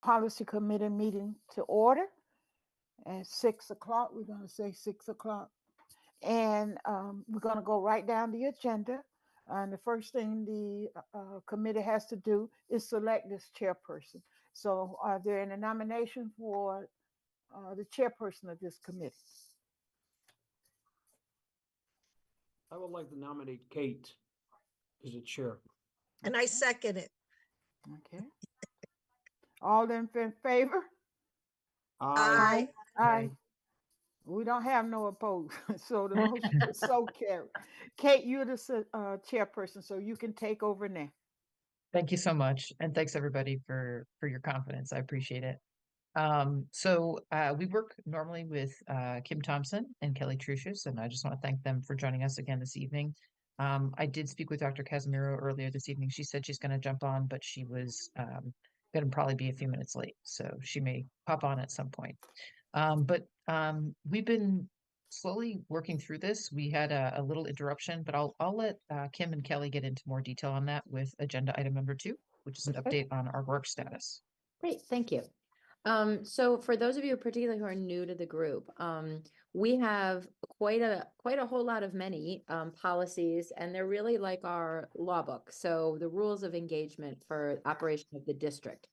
policy committee meeting to order at 6 o'clock. We're going to say 6 o'clock. And we're going to go right down the agenda. And the first thing the committee has to do is select this chairperson. So, are there any nominations for the chairperson of this committee? I would like to nominate Kate as the chair. And I second it. Okay. All in favor? Aye. Aye. We don't have no opposed, so the motion is so carried. Kate, you're the chairperson, so you can take over now. Thank you so much. And thanks everybody for your confidence. I appreciate it. So we work normally with Kim Thompson and Kelly Trucius, and I just want to thank them for joining us again this evening. I did speak with Dr. Casimiro earlier this evening. She said she's going to jump on, but she was going to probably be a few minutes late, so she may pop on at some point. But we've been slowly working through this. We had a little interruption, but I'll let Kim and Kelly get into more detail on that with agenda item number 2, which is an update on our work status. Great, thank you. So for those of you particularly who are new to the group, we have quite a whole lot of many policies, and they're really like our law book. So the rules of engagement for operation of the district.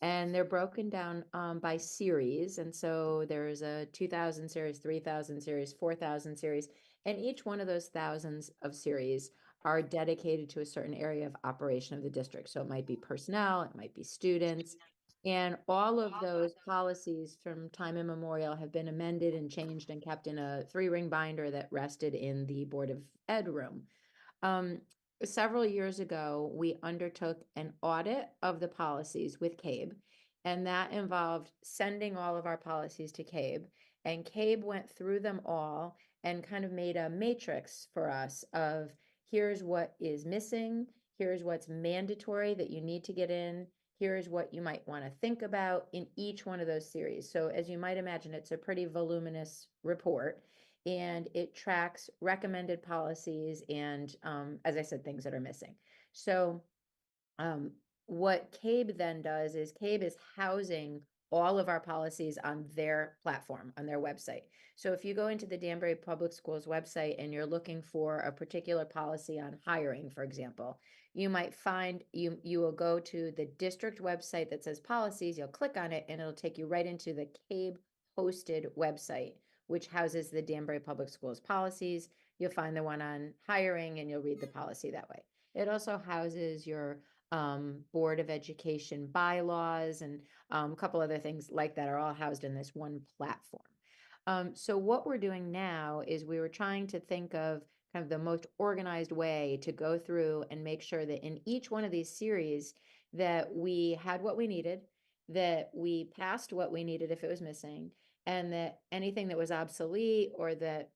And they're broken down by series. And so there's a 2000 series, 3000 series, 4000 series, and each one of those thousands of series are dedicated to a certain area of operation of the district. So it might be personnel, it might be students, and all of those policies from time immemorial have been amended and changed and kept in a 3-ring binder that rested in the Board of Ed room. Several years ago, we undertook an audit of the policies with CABE, and that involved sending all of our policies to CABE. And CABE went through them all and kind of made a matrix for us of here's what is missing, here's what's mandatory that you need to get in, here's what you might want to think about in each one of those series. So as you might imagine, it's a pretty voluminous report, and it tracks recommended policies and, as I said, things that are missing. So what CABE then does is CABE is housing all of our policies on their platform, on their website. So if you go into the Danbury Public Schools website and you're looking for a particular policy on hiring, for example, you might find you will go to the district website that says policies, you'll click on it, and it'll take you right into the CABE hosted website, which houses the Danbury Public Schools policies. You'll find the one on hiring and you'll read the policy that way. It also houses your Board of Education bylaws and a couple other things like that are all housed in this one platform. So what we're doing now is we were trying to think of kind of the most organized way to go through and make sure that in each one of these series that we had what we needed, that we passed what we needed if it was missing, and that anything that was obsolete or that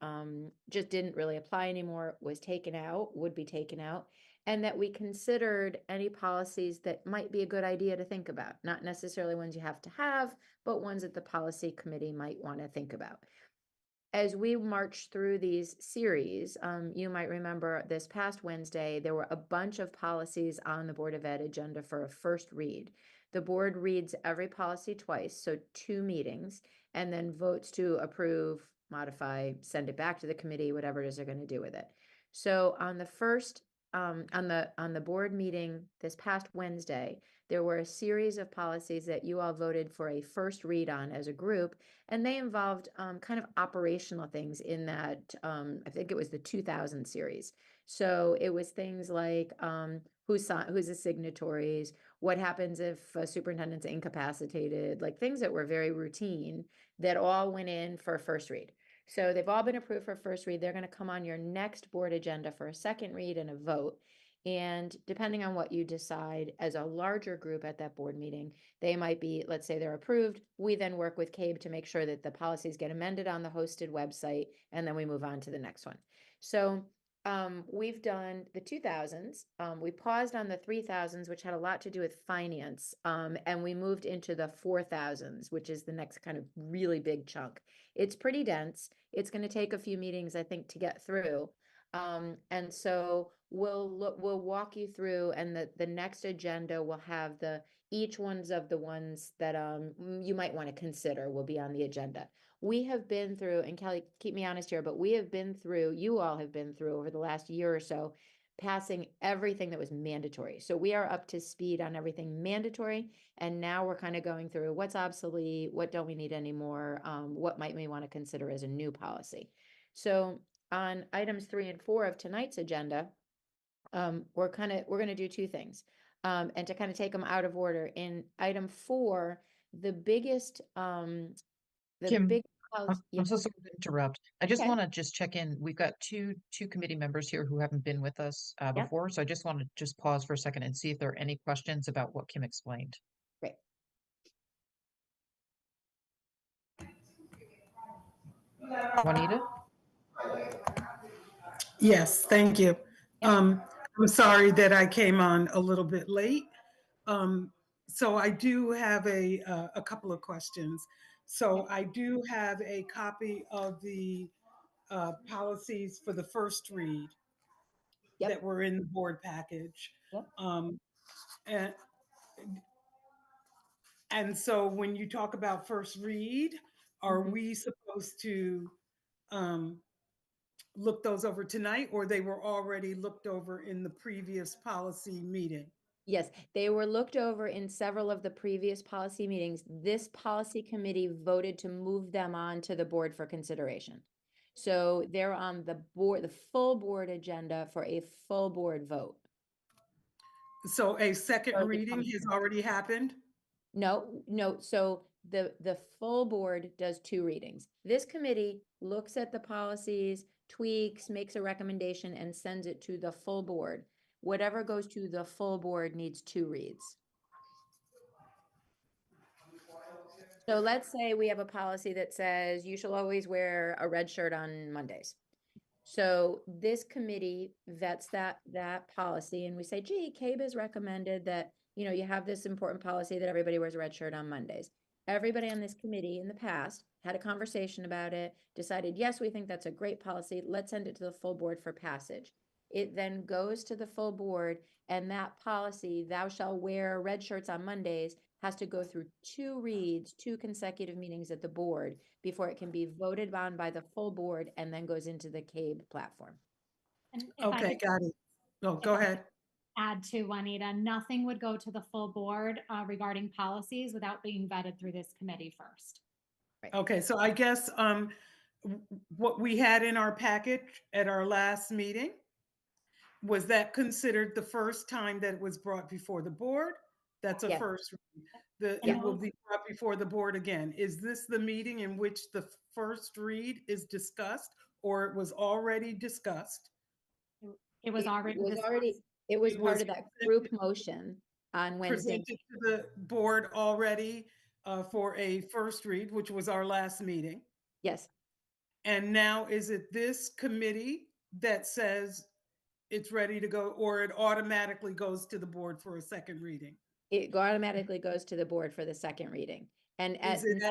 just didn't really apply anymore was taken out, would be taken out, and that we considered any policies that might be a good idea to think about, not necessarily ones you have to have, but ones that the policy committee might want to think about. As we march through these series, you might remember this past Wednesday, there were a bunch of policies on the Board of Ed agenda for a first read. The board reads every policy twice, so 2 meetings, and then votes to approve, modify, send it back to the committee, whatever it is they're going to do with it. So on the first, on the board meeting this past Wednesday, there were a series of policies that you all voted for a first read on as a group, and they involved kind of operational things in that, I think it was the 2000 series. So it was things like who's the signatories, what happens if a superintendent's incapacitated, like things that were very routine that all went in for a first read. So they've all been approved for first read. They're going to come on your next board agenda for a second read and a vote. And depending on what you decide as a larger group at that board meeting, they might be, let's say they're approved. We then work with CABE to make sure that the policies get amended on the hosted website, and then we move on to the next one. So we've done the 2000s. We paused on the 3000s, which had a lot to do with finance. And we moved into the 4000s, which is the next kind of really big chunk. It's pretty dense. It's going to take a few meetings, I think, to get through. And so we'll walk you through, and the next agenda will have the each one's of the ones that you might want to consider will be on the agenda. We have been through, and Kelly, keep me honest here, but we have been through, you all have been through over the last year or so, passing everything that was mandatory. So we are up to speed on everything mandatory. And now we're kind of going through what's obsolete, what don't we need anymore, what might we want to consider as a new policy. So on items 3 and 4 of tonight's agenda, we're going to do two things. And to kind of take them out of order, in item 4, the biggest, Kim, big, I'm so sorry to interrupt. I just Okay. want to just check in. We've got two committee members here who haven't been with us before, so I just want to just pause for a second and see if there are any questions about what Kim explained. Great. Juanita? Yes, thank you. I'm sorry that I came on a little bit late. So I do have a couple of questions. So I do have a copy of the policies for the first read Yep. that were in the board package. Yep. And, and so when you talk about first read, are Mhm. we supposed to look those over tonight, or they were already looked over in the previous policy meeting? Yes, they were looked over in several of the previous policy meetings. This policy committee voted to move them on to the board for consideration. So they're on the board, the full board agenda for a full board vote. So a second Or the reading has function. already happened? No, so the full board does 2 readings. This committee looks at the policies, tweaks, makes a recommendation, and sends it to the full board. Whatever goes to the full board needs 2 reads. So let's say we have a policy that says you shall always wear a red shirt on Mondays. So this committee vets that policy, and we say, gee, CABE has recommended that, you have this important policy that everybody wears a red shirt on Mondays. Everybody on this committee in the past had a conversation about it, decided, yes, we think that's a great policy. Let's send it to the full board for passage. It then goes to the full board, and that policy, thou shalt wear red shirts on Mondays, has to go through 2 reads, 2 consecutive meetings at the board before it can be voted on by the full board and then goes into the CABE platform. And if I Okay, could got it. Oh, go ahead. add to Juanita, nothing would go to the full board regarding policies without being vetted through this committee first. Okay, so I guess what we had in our package at our last meeting, was that considered the first time that it was brought before the board? That's a Yes. first. Yeah. It will be brought before the board again. Is this the meeting in which the first read is discussed, or it was already discussed? It was already discussed. It was It part was of that group motion on Wednesday. Presented to the board already for a first read, which was our last meeting. Yes, And now is it this committee that says it's ready to go, or it automatically goes to the board for a second reading? it automatically goes to the board for the second reading. And Is it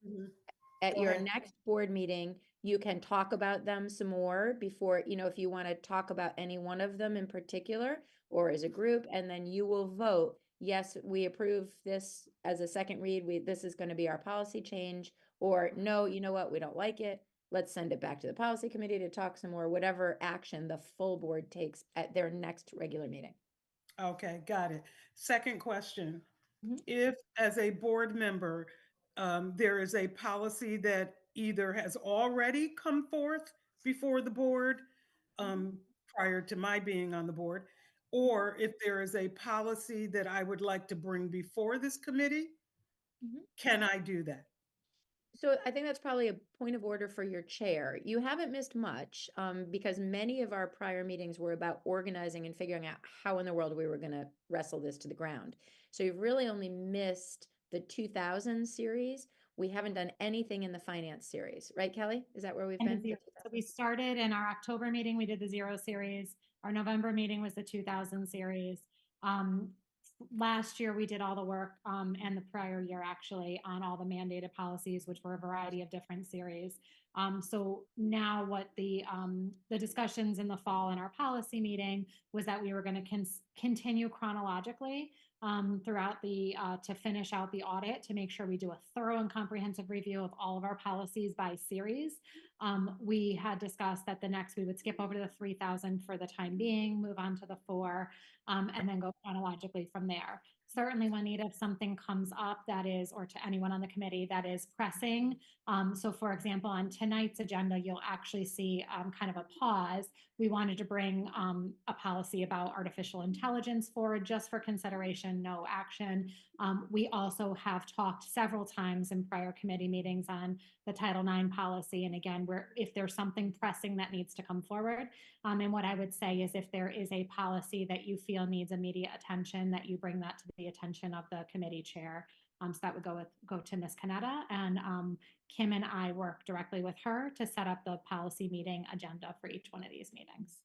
Mhm. at Go your ahead. next board meeting, you can talk about them some more before, if you want to talk about any one of them in particular or as a group, and then you will vote, yes, we approve this as a second read, this is going to be our policy change, or no, you know what, we don't like it. Let's send it back to the policy committee to talk some more, whatever action the full board takes at their next regular meeting. Okay, got it. Second question. Mhm. If, as a board member, there is a policy that either has already come forth before the board prior to my being on the board, or if there is a policy that I would like to bring before this committee, Mhm. can I do that? So I think that's probably a point of order for your chair. You haven't missed much because many of our prior meetings were about organizing and figuring out how in the world we were going to wrestle this to the ground. So you've really only missed the 2000 series. We haven't done anything in the finance series, right, Kelly? Is that where we've And the been? zero. So we started in our October meeting, we did the 0 series. Our November meeting was the 2000 series. Last year, we did all the work, and the prior year actually, on all the mandated policies, which were a variety of different series. So now what the discussions in the fall in our policy meeting was that we were going to continue chronologically throughout to finish out the audit, to make sure we do a thorough and comprehensive review of all of our policies by series. We had discussed that we would skip over to the 3,000 for the time being, move on to the 4, and then go chronologically from there. Certainly, Juanita, if something comes up that is, or to anyone on the committee that is pressing. So for example, on tonight's agenda, you'll actually see kind of a pause. We wanted to bring a policy about artificial intelligence forward just for consideration, no action. We also have talked several times in prior committee meetings on the Title IX policy. And again, if there's something pressing that needs to come forward. And what I would say is if there is a policy that you feel needs immediate attention, that you bring that to the attention of the committee chair. So that would go to Ms. Canetta, and Kim and I work directly with her to set up the policy meeting agenda for each one of these meetings.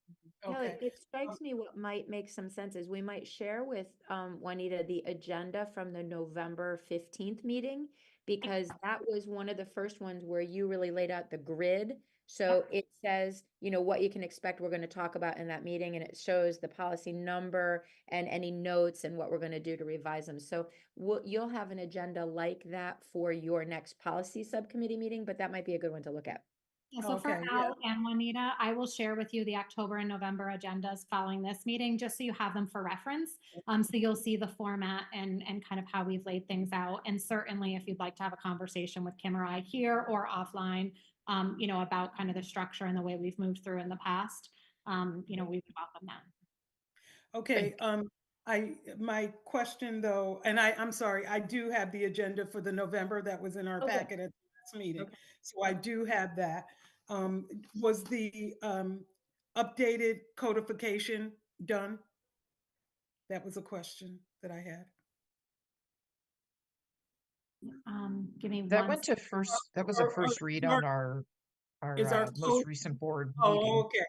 Kelly, Okay. it strikes me what might make some sense is we might share with Juanita the agenda from the November 15th meeting, because that was one of the first ones where you really laid out the grid. So it says, what you can expect we're going to talk about in that meeting, and it shows the policy number and any notes and what we're going to do to revise them. So you'll have an agenda like that for your next policy subcommittee meeting, but that might be a good one to look at. Yeah, so for Okay, Al and Juanita, I will share with you the October and November agendas following this meeting, just so you have them for reference. So you'll see the format and kind of how we've laid things out. And certainly if you'd like to have a conversation with Kim or I here or offline, about kind of the structure and the way we've moved through in the past, we would welcome that. Okay, my question though, and I'm sorry, I do have the agenda for the November that was in our Okay. packet at the last meeting. Okay. So I do have that. Was the updated codification done? That was a question that I had. Give me That one went to first, that was a Or- first read or- on our Is our most code- recent board Oh, meeting. okay.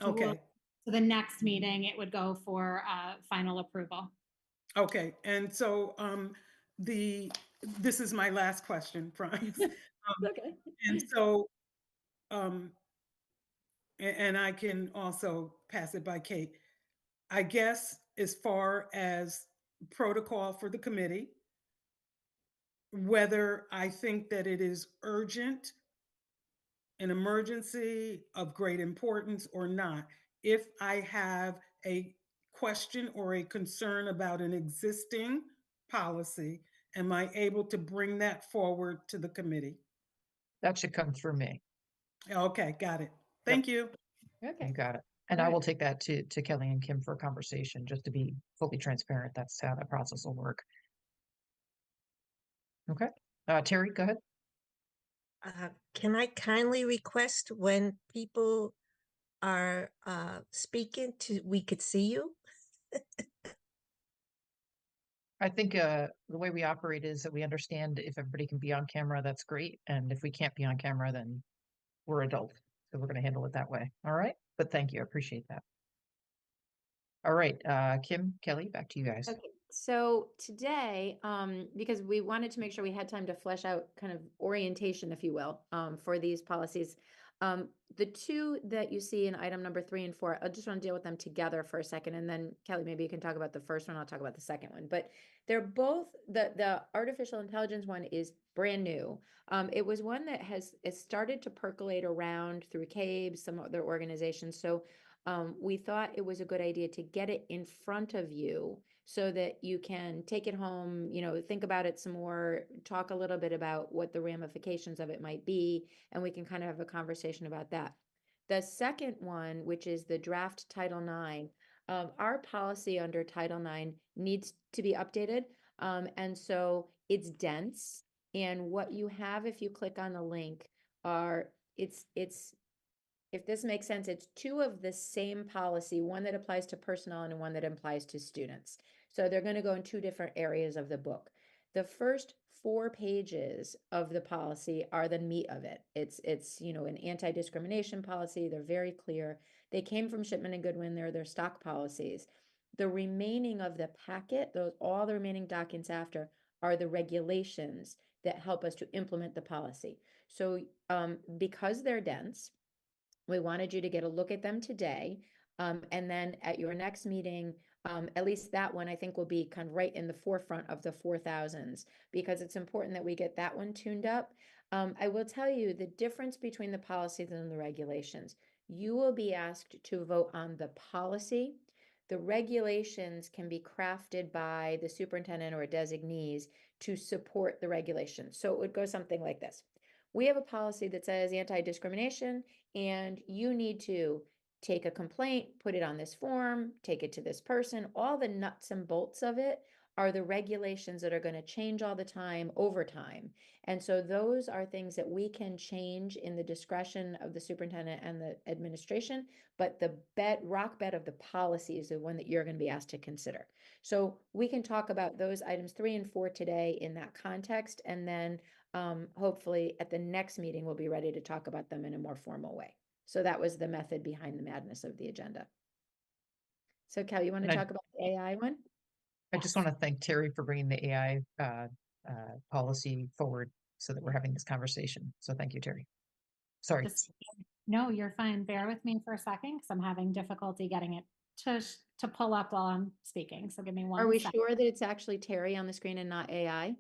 So we'll- Okay, So the next meeting, it would go for final approval. okay. And so this is my last question, Franz. Okay. And so, and I can also pass it by Kate. I guess as far as protocol for the committee, whether I think that it is urgent, an emergency of great importance or not, if I have a question or a concern about an existing policy, am I able to bring that forward to the committee? That should come through me. Okay, got it. Thank you. Okay. You got it. And I Alright. will take that to Kelly and Kim for a conversation, just to be fully transparent. That's how that process will work. Okay. Terry, go ahead. Can I kindly request when people are speaking we could see you? I think the way we operate is that we understand if everybody can be on camera, that's great. And if we can't be on camera, then we're adults. So we're going to handle it that way. All right. But thank you. I appreciate that. All right. Kim, Kelly, back to you guys. Okay, so today, because we wanted to make sure we had time to flesh out kind of orientation, if you will, for these policies. The two that you see in item number 3 and 4, I just want to deal with them together for a second, and then Kelly, maybe you can talk about the first one. I'll talk about the second one. But they're both the artificial intelligence one is brand new. It was one that it started to percolate around through CABE, some other organizations. So we thought it was a good idea to get it in front of you so that you can take it home, think about it some more, talk a little bit about what the ramifications of it might be, and we can kind of have a conversation about that. The second one, which is the draft Title IX, our policy under Title IX needs to be updated. And so it's dense. And what you have, if you click on the link, if this makes sense, it's 2 of the same policy, one that applies to personnel and one that applies to students. So they're going to go in 2 different areas of the book. The first 4 pages of the policy are the meat of it. It's an anti-discrimination policy. They're very clear. They came from Shipman and Goodwin. They're their stock policies. The remaining of the packet, all the remaining documents after, are the regulations that help us to implement the policy. So because they're dense, we wanted you to get a look at them today. And then at your next meeting, At least that one I think will be kind of right in the forefront of the 4,000s, because it's important that we get that one tuned up. I will tell you the difference between the policies and the regulations. You will be asked to vote on the policy. The regulations can be crafted by the superintendent or designees to support the regulation. So it would go something like this. We have a policy that says anti-discrimination, and you need to take a complaint, put it on this form, take it to this person. All the nuts and bolts of it are the regulations that are going to change all the time over time. And so those are things that we can change in the discretion of the superintendent and the administration, but the rock bed of the policy is the one that you're going to be asked to consider. So we can talk about those items 3 and 4 today in that context, and then hopefully at the next meeting, we'll be ready to talk about them in a more formal way. So that was the method behind the madness of the agenda. So Cal, you want to And talk about the AI one? I just want to thank Terry for bringing the AI policy forward so that we're having this conversation. So thank you, Terry. Sorry. No, you're fine. Bear with me for a second because I'm having difficulty getting it to pull up while I'm speaking. So give me one Are we second. sure that it's actually Terry on the screen and not AI?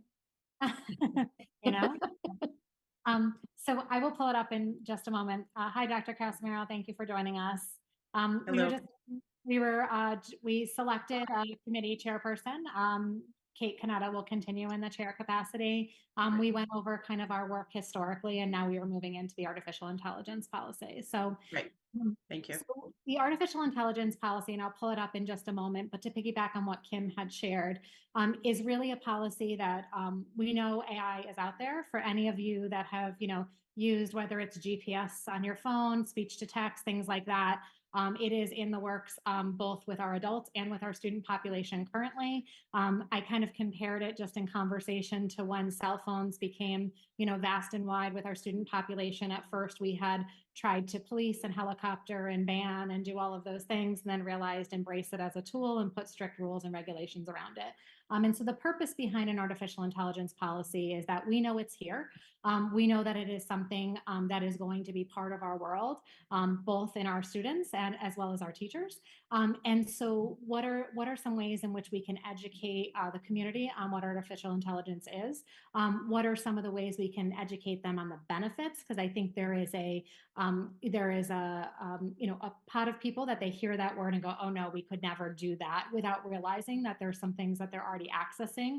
You know? So I will pull it up in just a moment. Hi, Dr. Casimiro. Thank you for joining us. Hello. We selected a committee chairperson. Kate Canetta will continue in the chair capacity. We went over kind of our work historically, and now we are moving into the artificial intelligence policy. So Right. Thank you. so the artificial intelligence policy, and I'll pull it up in just a moment, but to piggyback on what Kim had shared, is really a policy that we know AI is out there. For any of you that have, used, whether it's GPS on your phone, speech to text, things like that, it is in the works, both with our adults and with our student population currently. I kind of compared it just in conversation to when cell phones became, vast and wide with our student population. At first, we had tried to police and helicopter and ban and do all of those things, and then realized embrace it as a tool and put strict rules and regulations around it. And so the purpose behind an artificial intelligence policy is that we know it's here. We know that it is something that is going to be part of our world, both in our students and as well as our teachers. And so what are some ways in which we can educate the community on what artificial intelligence is? What are some of the ways we can educate them on the benefits? Because I think there is a pot of people that they hear that word and go, oh no, we could never do that, without realizing that there's some things that they're already accessing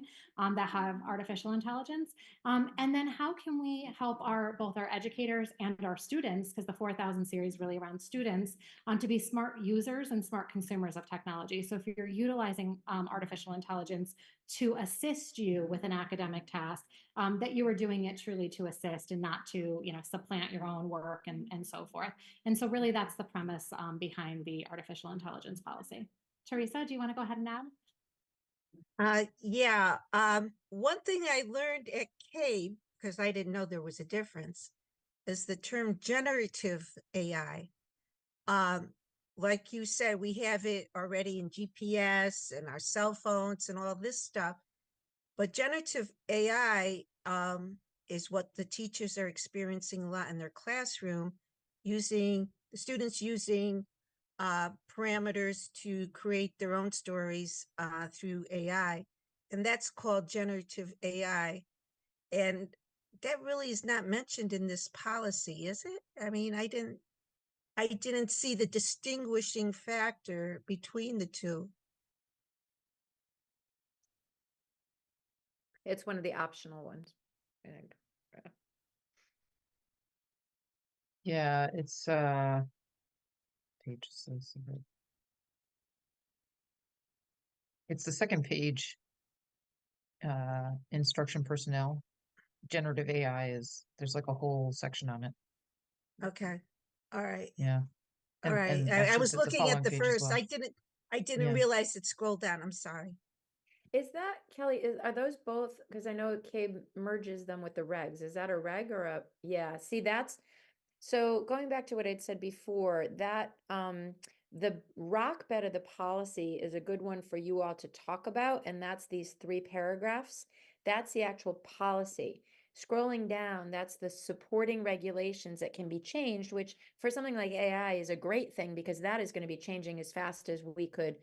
that have artificial intelligence. And then how can we help both our educators and our students, because the 4,000 series really around students, to be smart users and smart consumers of technology. So if you're utilizing artificial intelligence to assist you with an academic task, that you are doing it truly to assist and not to, supplant your own work and so forth. And so really that's the premise behind the artificial intelligence policy. Teresa, do you want to go ahead and add? Yeah. One thing I learned at CABE, because I didn't know there was a difference, is the term generative AI. Like you said, we have it already in GPS and our cell phones and all this stuff. But generative AI is what the teachers are experiencing a lot in their classroom, the students using parameters to create their own stories through AI. And that's called generative AI. And that really is not mentioned in this policy, is it? I mean, I didn't see the distinguishing factor between the two. It's one of the optional ones, I think. Yeah, it's it's the second page. Instruction personnel. Generative AI there's like a whole section on it. Okay. All right. Yeah. All right. And I actually was it's the looking at following the page as first. well. I didn't Yeah. realize it scrolled down. I'm sorry. Is that, Kelly, are those both, because I know CABE merges them with the regs. Is that a reg or yeah, see, so going back to what I'd said before, that the rock bed of the policy is a good one for you all to talk about, and that's these 3 paragraphs. That's the actual policy. Scrolling down, that's the supporting regulations that can be changed, which for something like AI is a great thing, because that is going to be changing as fast as we could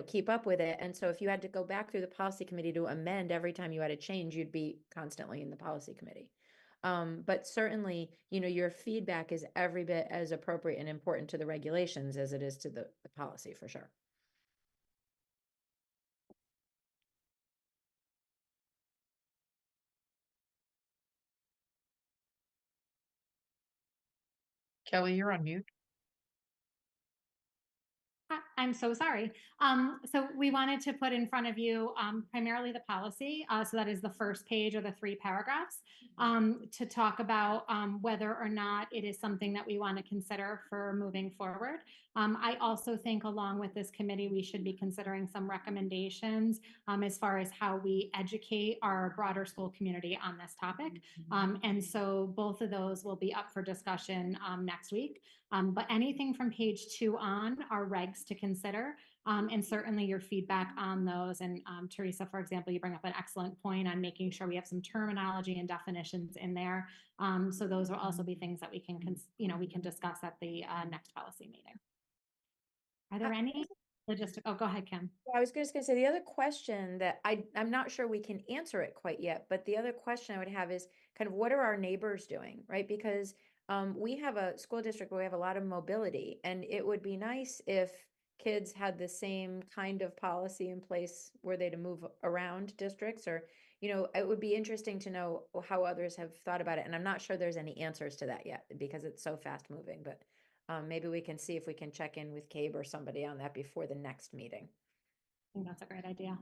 keep up with it. And so if you had to go back through the policy committee to amend every time you had a change, you'd be constantly in the policy committee. But certainly, your feedback is every bit as appropriate and important to the regulations as it is to the policy, for sure. Kelly, you're on mute. I'm so sorry. So we wanted to put in front of you primarily the policy. So that is the first page or the 3 paragraphs to talk about whether or not it is something that we want to consider for moving forward. I also think along with this committee, we should be considering some recommendations as far as how we educate our broader school community on this topic. And so both of those will be up for discussion next week. But anything from page 2 on are regs to consider, and certainly your feedback on those. And Teresa, for example, you bring up an excellent point on making sure we have some terminology and definitions in there. So those will also be things that we can, we can discuss at the next policy meeting. Are there any logistic? Oh, go ahead, Kim. I was just going to say the other question that I'm not sure we can answer it quite yet, but the other question I would have is kind of what are our neighbors doing, right? Because we have a school district where we have a lot of mobility, and it would be nice if kids had the same kind of policy in place were they to move around districts, or, it would be interesting to know how others have thought about it. And I'm not sure there's any answers to that yet because it's so fast moving, but maybe we can see if we can check in with Cabe or somebody on that before the next meeting. I think that's a great idea.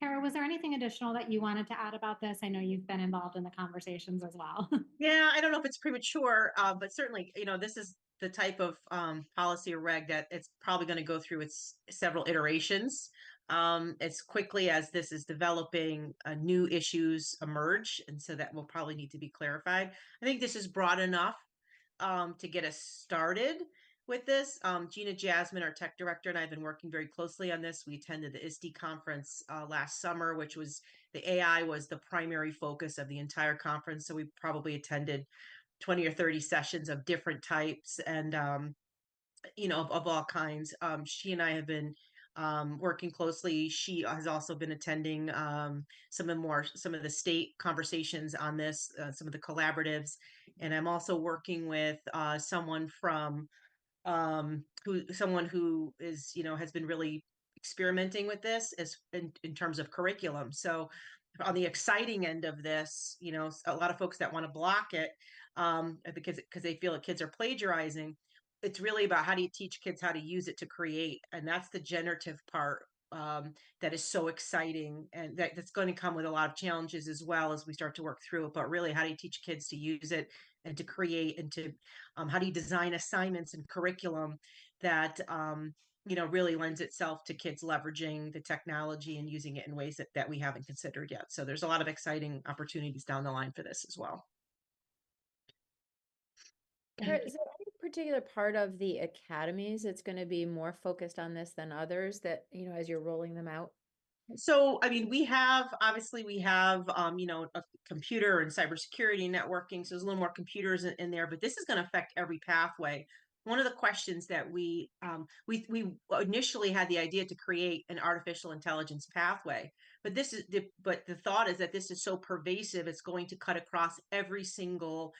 Kara, was there anything additional that you wanted to add about this? I know you've been involved in the conversations as well. Yeah, I don't know if it's premature, but certainly, this is the type of policy or reg that it's probably going to go through its several iterations as quickly as this is developing. New issues emerge, and so that will probably need to be clarified. I think this is broad enough to get us started with this. Gina Jasmine, our tech director, and I have been working very closely on this. We attended the ISTE conference last summer, which was the AI was the primary focus of the entire conference. So we probably attended 20 or 30 sessions of different types and, of all kinds. She and I have been working closely. She has also been attending some of the state conversations on this, some of the collaboratives. And I'm also working with someone from someone who is, has been really experimenting with this as in terms of curriculum. So on the exciting end of this, a lot of folks that want to block it because they feel that kids are plagiarizing. It's really about how do you teach kids how to use it to create, and that's the generative part that is so exciting, and that's going to come with a lot of challenges as well as we start to work through it. But really, how do you teach kids to use it and to create, and to how do you design assignments and curriculum that really lends itself to kids leveraging the technology and using it in ways that we haven't considered yet. So there's a lot of exciting opportunities down the line for this as well. Kara, is there any particular part of the academies that's going to be more focused on this than others that, as you're rolling them out? So, I mean, we have a computer and cybersecurity networking. So there's a little more computers in there, but this is going to affect every pathway. One of the questions that we initially had the idea to create an artificial intelligence pathway, but the thought is that this is so pervasive, it's going to cut across every single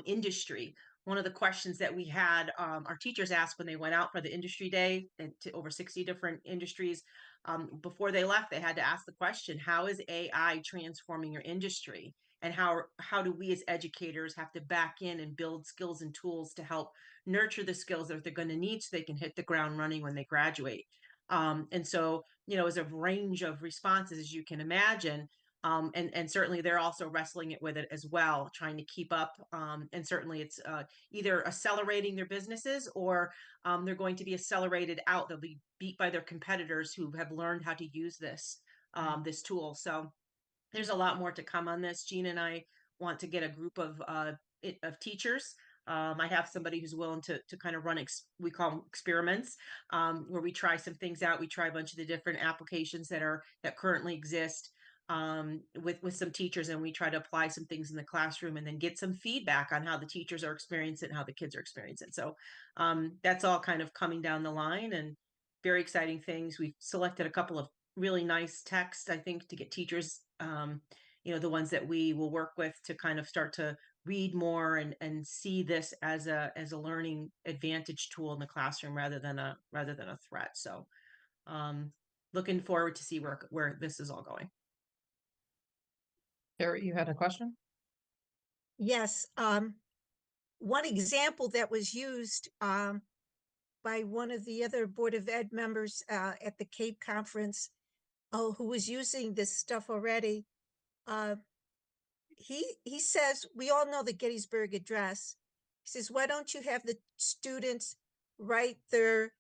industry. One of the questions that we had our teachers asked when they went out for the industry day to over 60 different industries, before they left, they had to ask the question, how is AI transforming your industry? And how do we as educators have to back in and build skills and tools to help nurture the skills that they're going to need so they can hit the ground running when they graduate? And so, as a range of responses, as you can imagine, and certainly they're also wrestling it with it as well, trying to keep up. And certainly it's either accelerating their businesses or they're going to be accelerated out. They'll be beat by their competitors who have learned how to use this tool. So there's a lot more to come on this. Gina and I want to get a group of teachers. I have somebody who's willing to kind of run, we call them experiments, where we try some things out. We try a bunch of the different applications that currently exist. with some teachers, and we try to apply some things in the classroom and then get some feedback on how the teachers are experiencing it and how the kids are experiencing it. So that's all kind of coming down the line, and very exciting things. We've selected a couple of really nice texts, I think, to get teachers, the ones that we will work with to kind of start to read more and see this as a learning advantage tool in the classroom rather than a threat. So looking forward to see where this is all going. Sarah, you had a question? Yes, one example that was used by one of the other Board of Ed members at the Cape Conference, who was using this stuff already. He says, we all know the Gettysburg Address. He says, why don't you have the students write their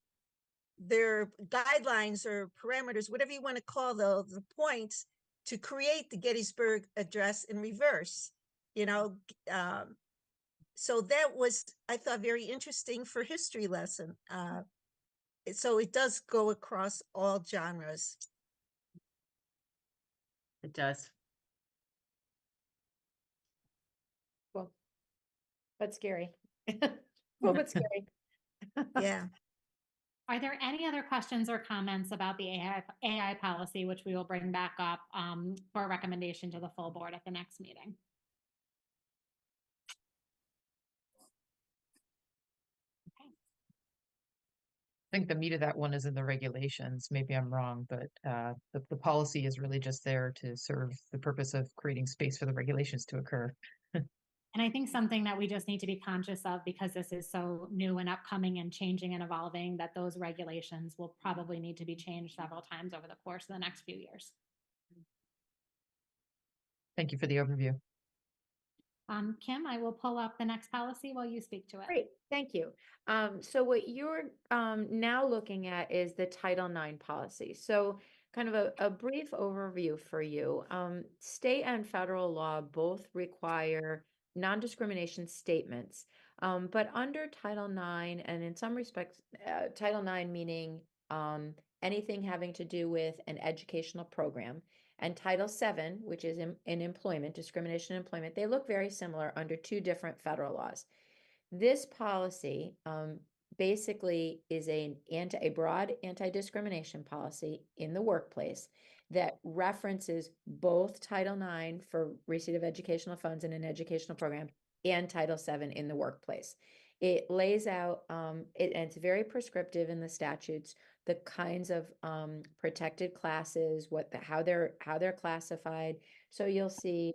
guidelines or parameters, whatever you want to call the points, to create the Gettysburg Address in reverse, so that was, I thought, very interesting for history lesson. So it does go across all genres. It does. Well, but scary. Well, but scary. Yeah. Are there any other questions or comments about the AI policy, which we will bring back up for a recommendation to the full board at the next meeting? I think the meat of that one is in the regulations. Maybe I'm wrong, but the policy is really just there to serve the purpose of creating space for the regulations to occur. And I think something that we just need to be conscious of, because this is so new and upcoming and changing and evolving, that those regulations will probably need to be changed several times over the course of the next few years. Thank you for the overview. Kim, I will pull up the next policy while you speak to it. Great, thank you. So what you're now looking at is the Title IX policy. So kind of a brief overview for you. State and federal law both require non-discrimination statements, but under Title IX, and in some respects, Title IX meaning anything having to do with an educational program, and Title VII, which is in employment, discrimination in employment, they look very similar under two different federal laws. This policy basically is a broad anti-discrimination policy in the workplace that references both Title IX for receipt of educational funds in an educational program and Title VII in the workplace. It lays out, and it's very prescriptive in the statutes, the kinds of protected classes, how they're classified. So you'll see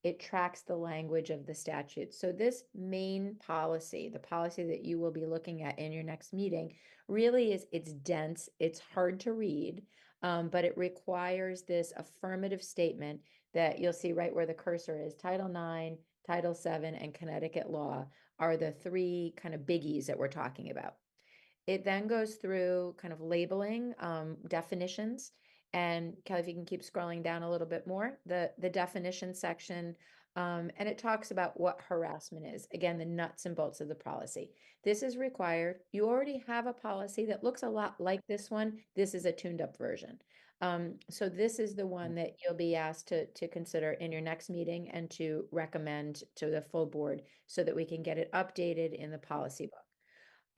it tracks the language of the statute. So this main policy, the policy that you will be looking at in your next meeting, really it's dense, it's hard to read, but it requires this affirmative statement that you'll see right where the cursor is. Title IX, Title VII, and Connecticut law are the three kind of biggies that we're talking about. It then goes through kind of labeling, definitions. And Kelly, if you can keep scrolling down a little bit more, the definition section, and it talks about what harassment is. Again, the nuts and bolts of the policy. This is required. You already have a policy that looks a lot like this one. This is a tuned up version. So this is the one that you'll be asked to consider in your next meeting and to recommend to the full board so that we can get it updated in the policy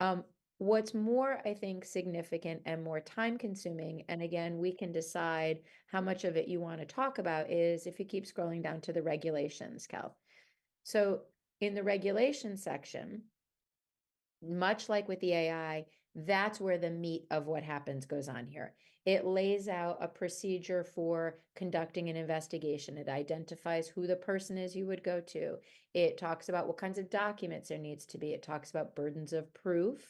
book. What's more, I think, significant and more time consuming, and again, we can decide how much of it you want to talk about, is if you keep scrolling down to the regulations, Kel. So in the regulation section, much like with the AI, that's where the meat of what happens goes on here. It lays out a procedure for conducting an investigation. It identifies who the person is you would go to. It talks about what kinds of documents there needs to be. It talks about burdens of proof.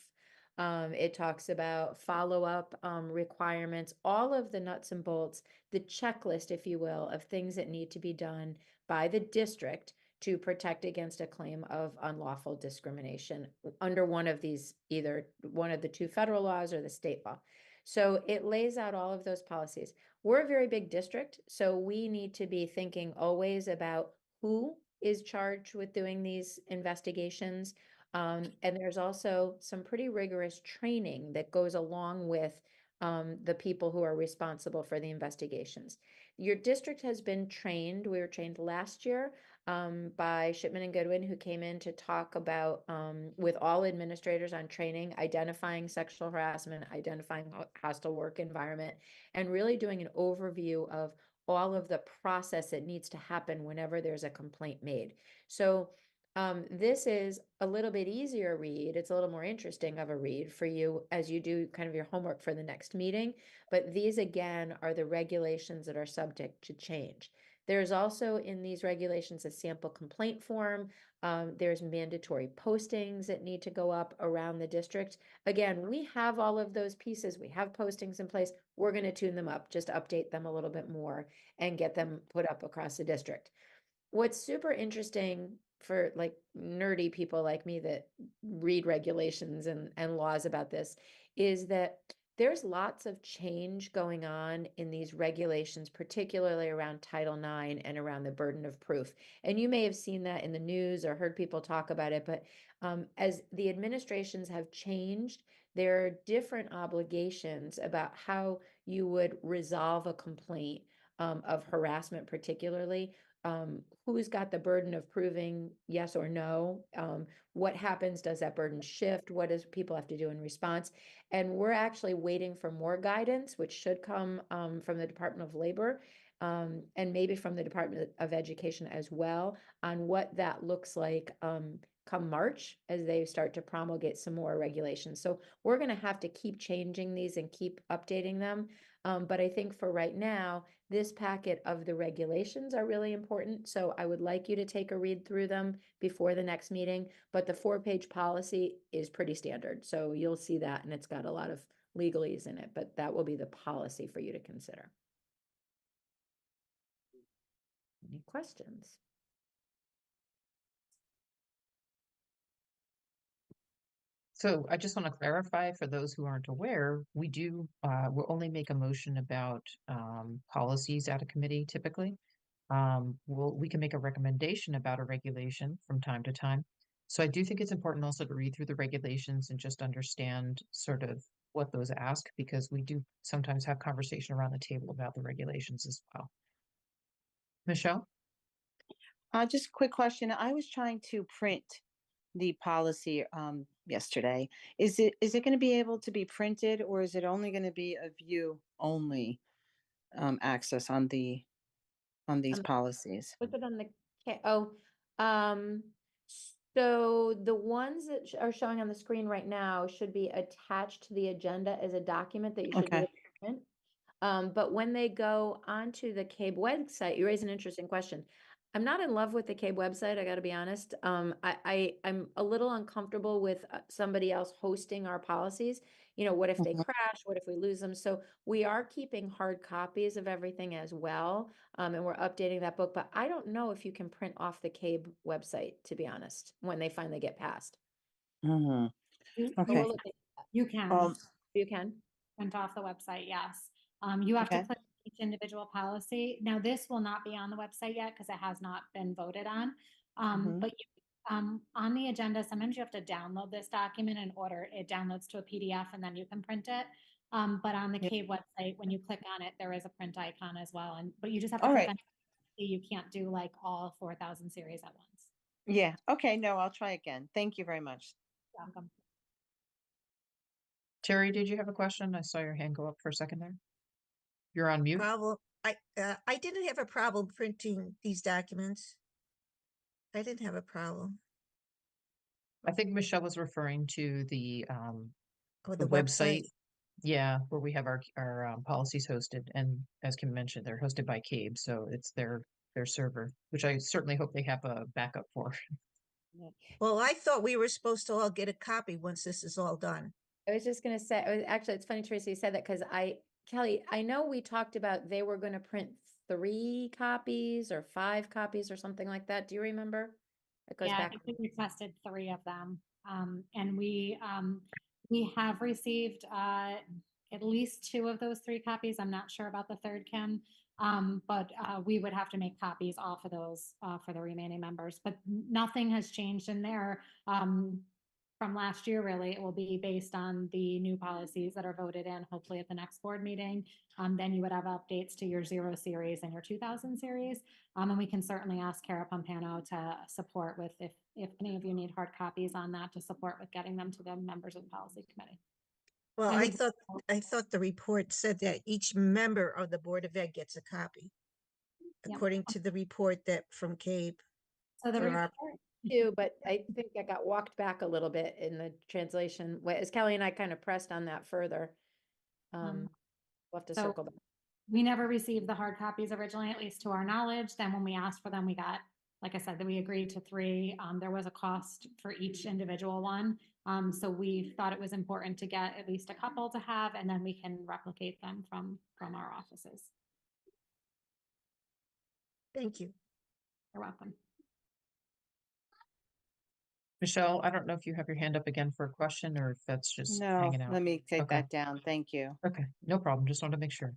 It talks about follow-up requirements, all of the nuts and bolts, the checklist, if you will, of things that need to be done by the district to protect against a claim of unlawful discrimination under one of these, either one of the two federal laws or the state law. So it lays out all of those policies. We're a very big district, so we need to be thinking always about who is charged with doing these investigations. And there's also some pretty rigorous training that goes along with the people who are responsible for the investigations. your district has been trained. We were trained last year by Shipman and Goodwin, who came in to talk about with all administrators on training, identifying sexual harassment, identifying hostile work environment, and really doing an overview of all of the process that needs to happen whenever there's a complaint made. So this is a little bit easier read. It's a little more interesting of a read for you as you do kind of your homework for the next meeting. But these, again, are the regulations that are subject to change. There's also in these regulations a sample complaint form. There's mandatory postings that need to go up around the district. Again, we have all of those pieces. We have postings in place. We're going to tune them up, just update them a little bit more and get them put up across the district. What's super interesting for like nerdy people like me that read regulations and laws about this is that there's lots of change going on in these regulations, particularly around Title IX and around the burden of proof. And you may have seen that in the news or heard people talk about it, but as the administrations have changed, there are different obligations about how you would resolve a complaint of harassment, particularly. Who's got the burden of proving yes or no? What happens? Does that burden shift? What does people have to do in response? And we're actually waiting for more guidance, which should come from the Department of Labor and maybe from the Department of Education as well on what that looks like come March as they start to promulgate some more regulations. So we're going to have to keep changing these and keep updating them. But I think for right now, this packet of the regulations are really important. So I would like you to take a read through them before the next meeting. But the 4-page policy is pretty standard. So you'll see that, and it's got a lot of legalese in it, but that will be the policy for you to consider. Any questions? So I just want to clarify for those who aren't aware, we'll only make a motion about policies at a committee typically. We can make a recommendation about a regulation from time to time. So I do think it's important also to read through the regulations and just understand sort of what those ask, because we do sometimes have conversation around the table about the regulations as well. Michelle? Just a quick question. I was trying to print the policy yesterday. Is it going to be able to be printed, or is it only going to be a view only access on these policies? Put it on the so the ones that are showing on the screen right now should be attached to the agenda as a document that you should be Okay. able to print. But when they go onto the CABE website, you raise an interesting question. I'm not in love with the CABE website, I got to be honest. I'm a little uncomfortable with somebody else hosting our policies. You know, what if they Mhm. crash? What if we lose them? So we are keeping hard copies of everything as well. And we're updating that book, but I don't know if you can print off the CABE website, to be honest, when they finally get passed. Mhm. But Okay. we'll look at that. You can You can. print off the website, yes. You have to Okay. click each individual policy. Now, this will not be on the website yet because it has not been voted on. Mhm. But on the agenda, sometimes you have to download this document in order. It downloads to a PDF and then you can print it. But on the Yeah. CABE website, when you click on it, there is a print icon as well. But you just have to All click right. on it. You can't do like all 4,000 series at once. Yeah. Okay. No, I'll try again. Thank you very much. Welcome. Terry, did you have a question? I saw your hand go up for a second there. You're on mute. Problem. I didn't have a problem printing these documents. I didn't have a problem. I think Michelle was referring to the Oh, the website. Yeah, where we have our policies hosted, and as Kim mentioned, they're hosted by CABE, so it's their server, which I certainly hope they have a backup for. Well, I thought we were supposed to all get a copy once this is all done. I was just gonna say, actually, it's funny, Teresa, you said that because Kelly, I know we talked about they were gonna print 3 copies or 5 copies or something like that. Do you remember? It goes Yeah, I back. think we requested 3 of them. And we have received at least 2 of those 3 copies. I'm not sure about the third, Kim. But we would have to make copies off of those for the remaining members. But nothing has changed in there. from last year, really. It will be based on the new policies that are voted in, hopefully at the next board meeting. Then you would have updates to your 0 series and your 2000 series. And we can certainly ask Kara Pompano to support with, if any of you need hard copies on that, to support with getting them to the members of the policy committee. Well, And I we- thought the report said that each member of the Board of Ed gets a copy. Yeah. According to the report that from Cape. So the for our- report, Too, but I think I got walked back a little bit in the translation, as Kelly and I kind of pressed on that further. We'll have to so- circle back. we never received the hard copies originally, at least to our knowledge. Then when we asked for them, we got, like I said, that we agreed to 3. There was a cost for each individual one. So we thought it was important to get at least a couple to have, and then we can replicate them from our offices. Thank you. You're welcome. Michelle, I don't know if you have your hand up again for a question or if that's just No, hanging out. let me take Okay. that down. Thank you. Okay, no problem. Just wanted to make sure.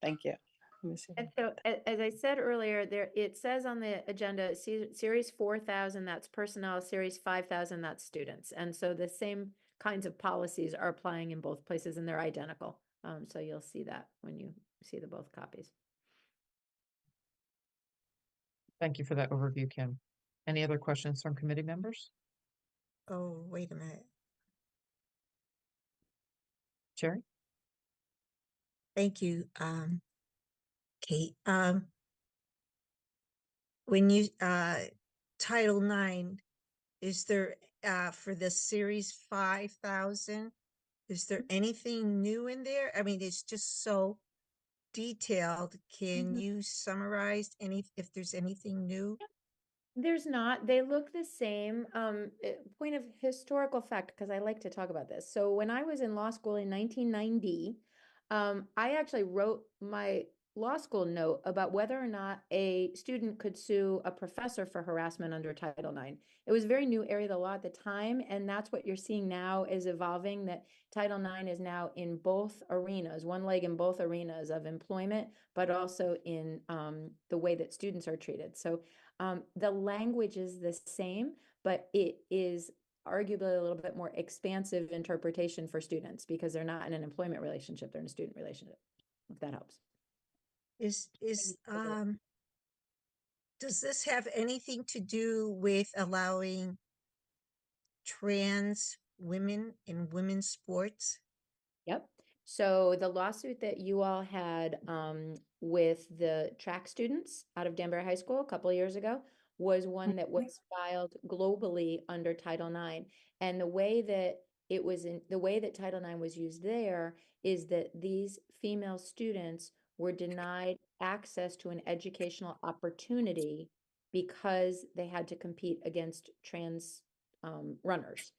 Thank you. Let me see. And so, as I said earlier, it says on the agenda, series 4000, that's personnel, series 5000, that's students. And so the same kinds of policies are applying in both places and they're identical. So you'll see that when you see the both copies. Thank you for that overview, Kim. Any other questions from committee members? Oh, wait a minute. Sherry? Thank you, Kate. When you, Title IX, is there, for the series 5000, is there anything new in there? I mean, it's just so detailed. Can you summarize if there's anything new? There's not. They look the same. Point of historical fact, because I like to talk about this. So when I was in law school in 1990, I actually wrote my law school note about whether or not a student could sue a professor for harassment under Title IX. It was a very new area of the law at the time, and that's what you're seeing now is evolving, that Title IX is now in both arenas, one leg in both arenas of employment, but also in the way that students are treated. So the language is the same, but it is arguably a little bit more expansive interpretation for students because they're not in an employment relationship, they're in a student relationship, if that helps. Does this have anything to do with allowing trans women in women's sports? Yep. So the lawsuit that you all had with the track students out of Danbury High School a couple of years ago was one that was filed globally under Title IX. And the way that the way that Title IX was used there is that these female students were denied access to an educational opportunity because they had to compete against trans runners.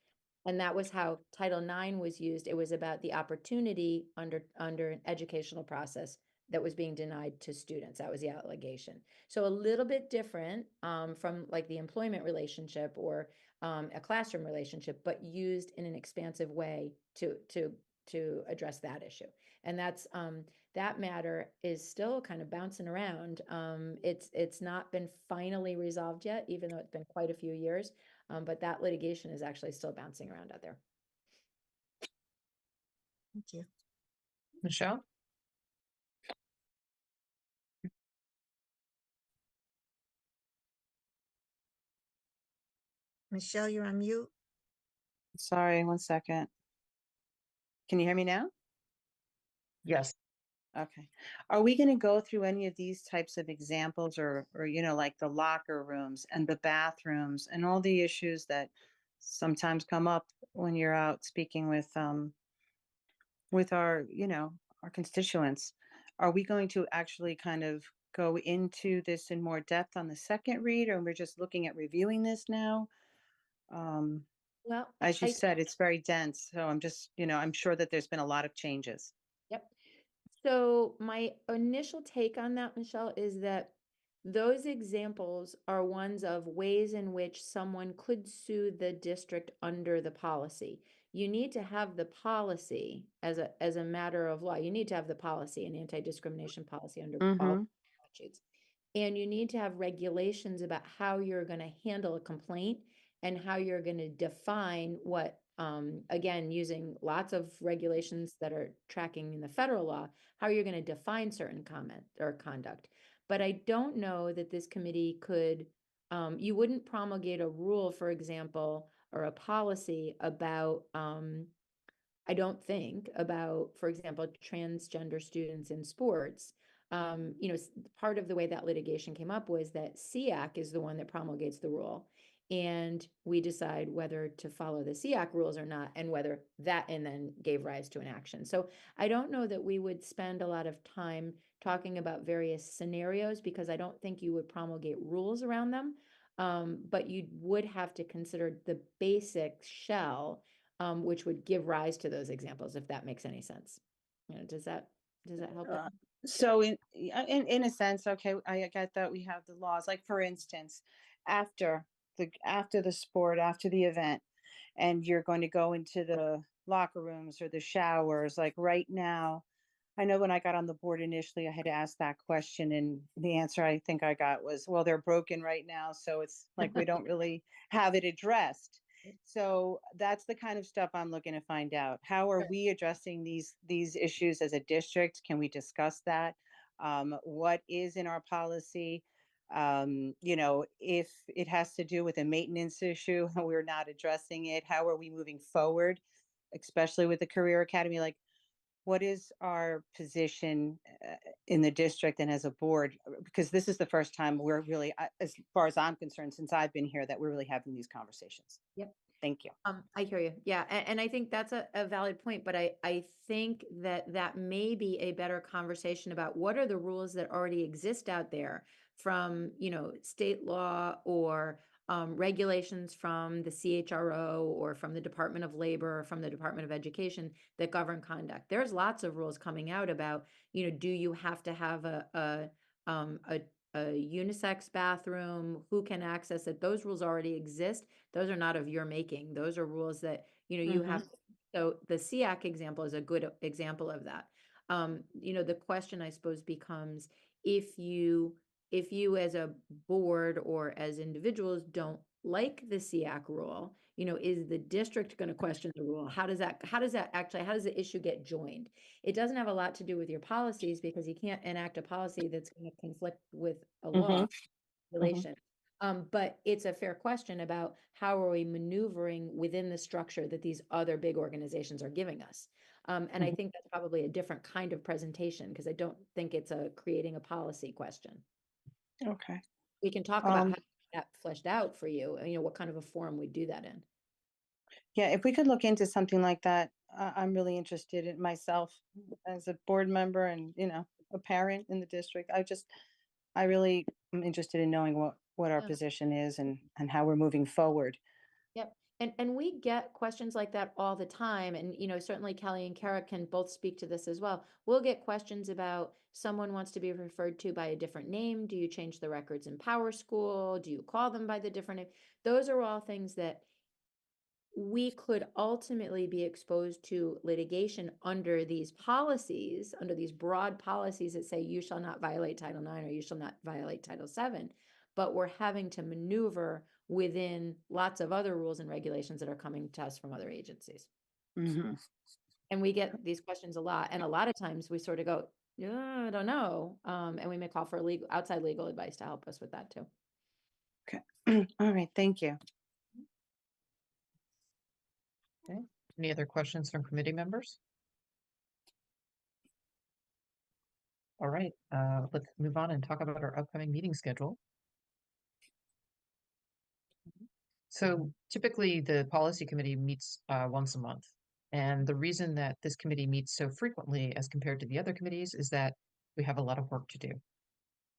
And that was how Title IX was used. It was about the opportunity under an educational process that was being denied to students. That was the allegation. So a little bit different from like the employment relationship or a classroom relationship, but used in an expansive way to address that issue. And that's that matter is still kind of bouncing around. It's not been finally resolved yet, even though it's been quite a few years. But that litigation is actually still bouncing around out there. Thank you. Michelle? Michelle, you're on mute. Sorry, one second. Can you hear me now? Yes. Okay. Are we going to go through any of these types of examples or, like the locker rooms and the bathrooms and all the issues that sometimes come up when you're out speaking with our, our constituents? Are we going to actually kind of go into this in more depth on the second read, or we're just looking at reviewing this now? Well, As you said, it's very dense. So I'm just, I'm sure that there's been a lot of changes. Yep. So my initial take on that, Michelle, is that those examples are ones of ways in which someone could sue the district under the policy. You need to have the policy as a matter of law. You need to have the policy, an anti-discrimination policy under all statutes. And you need to have regulations about how you're going to handle a complaint and how you're going to define what, again, using lots of regulations that are tracking in the federal law, how you're going to define certain comment or conduct. But I don't know that this committee could, you wouldn't promulgate a rule, for example, or a policy about, I don't think about, for example, transgender students in sports. Part of the way that litigation came up was that SEAC is the one that promulgates the rule. And we decide whether to follow the SEAC rules or not, and whether that, and then gave rise to an action. So I don't know that we would spend a lot of time talking about various scenarios, because I don't think you would promulgate rules around them. But you would have to consider the basic shell, which would give rise to those examples, if that makes any sense. Does that help? Uh, So in a sense, okay, I get that we have the laws, like for instance, after the sport, after the event, and you're going to go into the locker rooms or the showers, like right now, I know when I got on the board initially, I had asked that question, and the answer I think I got was, well, they're broken right now, so it's like we don't really have it addressed. So that's the kind of stuff I'm looking to find out. How are we addressing these issues as a district? Can we discuss that? What is in our policy? If it has to do with a maintenance issue, we're not addressing it. How are we moving forward, especially with the Career Academy? Like, what is our position in the district and as a board? Because this is the first time we're really, as far as I'm concerned, since I've been here, that we're really having these conversations. Yep. Thank you. I hear you. Yeah. And I think that's a valid point, but I think that may be a better conversation about what are the rules that already exist out there from, state law, or regulations from the CHRO, or from the Department of Labor, or from the Department of Education, that govern conduct. There's lots of rules coming out about, do you have to have a unisex bathroom? Who can access it? Those rules already exist. Those are not of your making. Those are rules that, you have. So the SEAC example is a good example of that. The question, I suppose, becomes, if you as a board or as individuals don't like the SEAC rule, is the district going to question the rule? How does the issue get joined? It doesn't have a lot to do with your policies, because you can't enact a policy that's going to conflict with a law regulation. But it's a fair question about how are we maneuvering within the structure that these other big organizations are giving us. And I think that's probably a different kind of presentation, because I don't think it's creating a policy question. Okay. We can talk about how that fleshed out for you, and what kind of a forum we do that in. Yeah, if we could look into something like that, I'm really interested in myself as a board member and, a parent in the district. I really am interested in knowing what our Yeah. position is and how we're moving forward. Yep. And we get questions like that all the time. And, certainly Kelly and Kara can both speak to this as well. We'll get questions about, someone wants to be referred to by a different name. Do you change the records in PowerSchool? Do you call them by the different name? Those are all things that we could ultimately be exposed to litigation under these policies, under these broad policies that say you shall not violate Title IX or you shall not violate Title VII. But we're having to maneuver within lots of other rules and regulations that are coming to us from other agencies. And we get these questions a lot. And a lot of times we sort of go, I don't know. And we may call for outside legal advice to help us with that too. Okay. All right. Thank you. Okay. Any other questions from committee members? All right, let's move on and talk about our upcoming meeting schedule. So typically the policy committee meets once a month. And the reason that this committee meets so frequently as compared to the other committees is that we have a lot of work to do.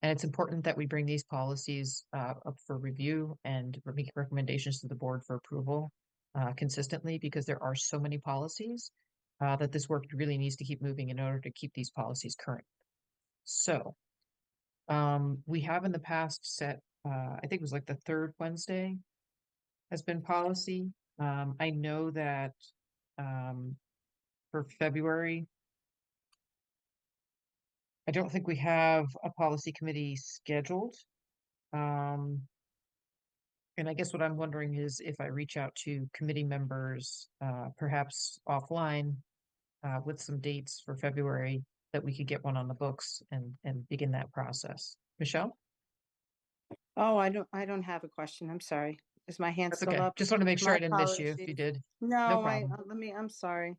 And it's important that we bring these policies up for review and make recommendations to the board for approval consistently, because there are so many policies that this work really needs to keep moving in order to keep these policies current. So we have in the past set, I think it was like the third Wednesday has been policy. I know that for February, I don't think we have a policy committee scheduled. And I guess what I'm wondering is if I reach out to committee members, perhaps offline, with some dates for February, that we could get one on the books and begin that process. Michelle? Oh, I don't have a question. I'm sorry. Is my hand That's still okay. up? Just want to make sure My I didn't miss you if you apologies. did. No, problem. I'm sorry.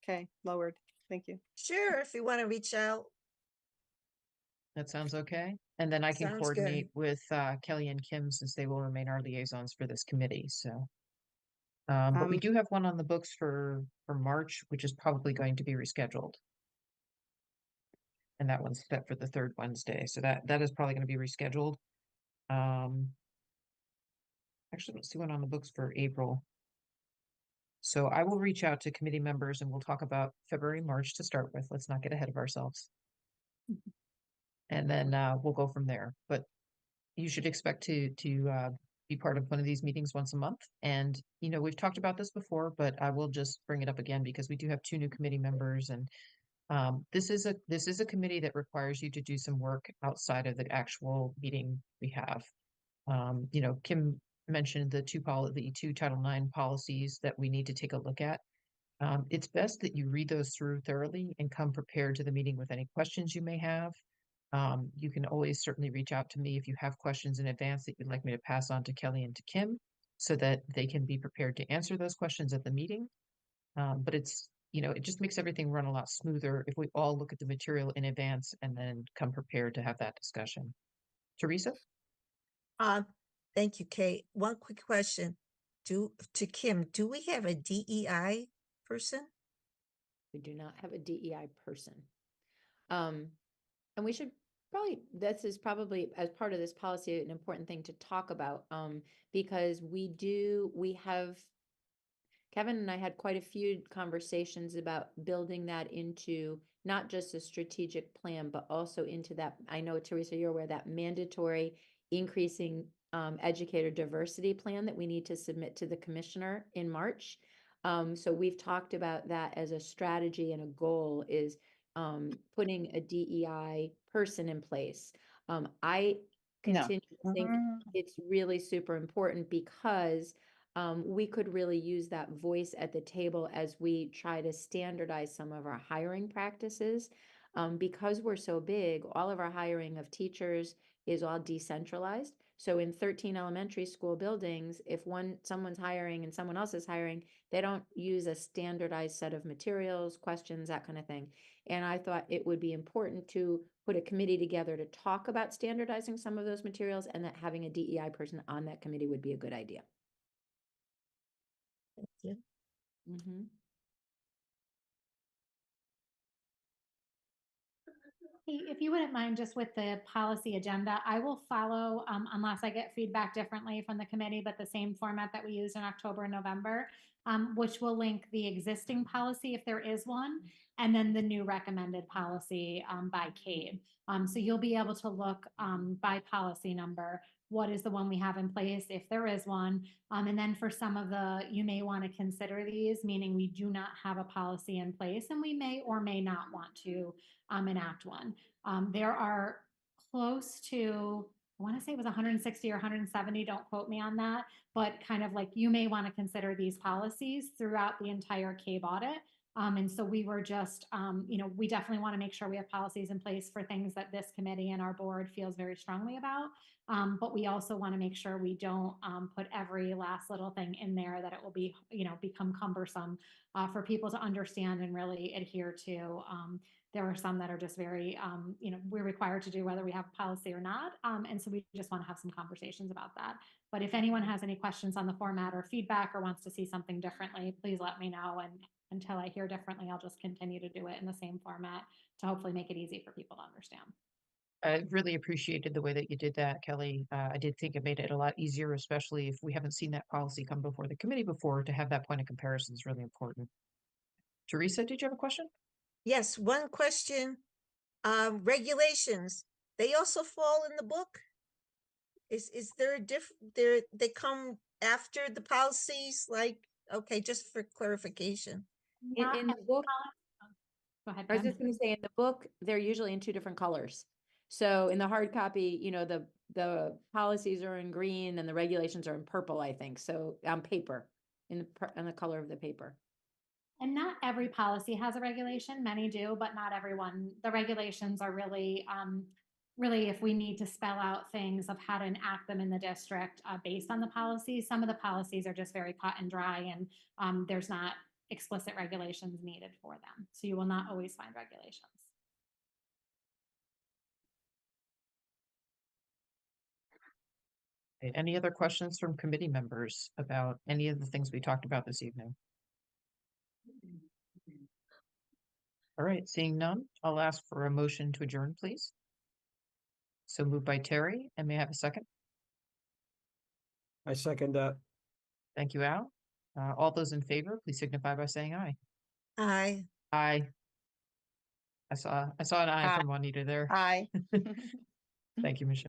Okay, lowered. Thank you. Sure, if you want to reach out. That sounds okay. And then I can Sounds good. coordinate with Kelly and Kim since they will remain our liaisons for this committee. So, but we Um, do have one on the books for March, which is probably going to be rescheduled. And that one's set for the third Wednesday. So that is probably going to be rescheduled. Actually, let's see one on the books for April. So I will reach out to committee members and we'll talk about February, March to start with. Let's not get ahead of ourselves. And then we'll go from there. But you should expect to be part of one of these meetings once a month. And you know, we've talked about this before, but I will just bring it up again because we do have 2 new committee members, and this is a committee that requires you to do some work outside of the actual meeting we have. You know, Kim mentioned the two Title IX policies that we need to take a look at. It's best that you read those through thoroughly and come prepared to the meeting with any questions you may have. You can always certainly reach out to me if you have questions in advance that you'd like me to pass on to Kelly and to Kim so that they can be prepared to answer those questions at the meeting. But it's, you know, it just makes everything run a lot smoother if we all look at the material in advance and then come prepared to have that discussion. Teresa? Thank you, Kate. One quick question. To Kim, do we have a DEI person? We do not have a DEI person. And we should probably, this is probably as part of this policy, an important thing to talk about, because we have, Kevin and I had quite a few conversations about building that into not just a strategic plan, but also into that, I know, Teresa, you're aware, that mandatory increasing educator diversity plan that we need to submit to the commissioner in March. So we've talked about that as a strategy and a goal is putting a DEI person in place. I No. continue to think it's really super important because we could really use that voice at the table as we try to standardize some of our hiring practices. Because we're so big, all of our hiring of teachers is all decentralized. So in 13 elementary school buildings, if someone's hiring and someone else is hiring, they don't use a standardized set of materials, questions, that kind of thing. And I thought it would be important to put a committee together to talk about standardizing some of those materials, and that having a DEI person on that committee would be a good idea. Thank you. Mm-hmm. If you wouldn't mind, just with the policy agenda, I will follow, unless I get feedback differently from the committee, but the same format that we used in October and November, which will link the existing policy if there is one, and then the new recommended policy by CABE. So you'll be able to look by policy number, what is the one we have in place, if there is one. And then for some of you may want to consider these, meaning we do not have a policy in place, and we may or may not want to enact one. There are close to, I want to say it was 160 or 170, don't quote me on that, but kind of like you may want to consider these policies throughout the entire CABE audit. And so we were just, we definitely want to make sure we have policies in place for things that this committee and our board feels very strongly about. But we also want to make sure we don't put every last little thing in there that it will be, become cumbersome for people to understand and really adhere to. There are some that are just very, we're required to do whether we have a policy or not. And so we just want to have some conversations about that. But if anyone has any questions on the format or feedback or wants to see something differently, please let me know. And until I hear differently, I'll just continue to do it in the same format to hopefully make it easy for people to understand. I really appreciated the way that you did that, Kelly. I did think it made it a lot easier, especially if we haven't seen that policy come before the committee before. To have that point of comparison is really important. Teresa, did you have a question? Yes, one question. Regulations, they also fall in the book? Is there a they come after the policies? Like, okay, just for clarification. In the book, Go ahead, I was Jen. just going to say, in the book, they're usually in 2 different colors. So in the hard copy, the the policies are in green and the regulations are in purple, I think. So on paper, in the color of the paper. And not every policy has a regulation. Many do, but not everyone. The regulations are really, really if we need to spell out things of how to enact them in the district based on the policies. Some of the policies are just very cut and dry, and there's not explicit regulations needed for them. So you will not always find regulations. Okay, any other questions from committee members about any of the things we talked about this evening? All right, seeing none, I'll ask for a motion to adjourn, please. So moved by Terry, and may I have a second? I second that. Thank you, Al. All those in favor, please signify by saying aye. Aye. Aye. I saw an aye Aye. from Juanita there. Aye. Thank you, Michelle.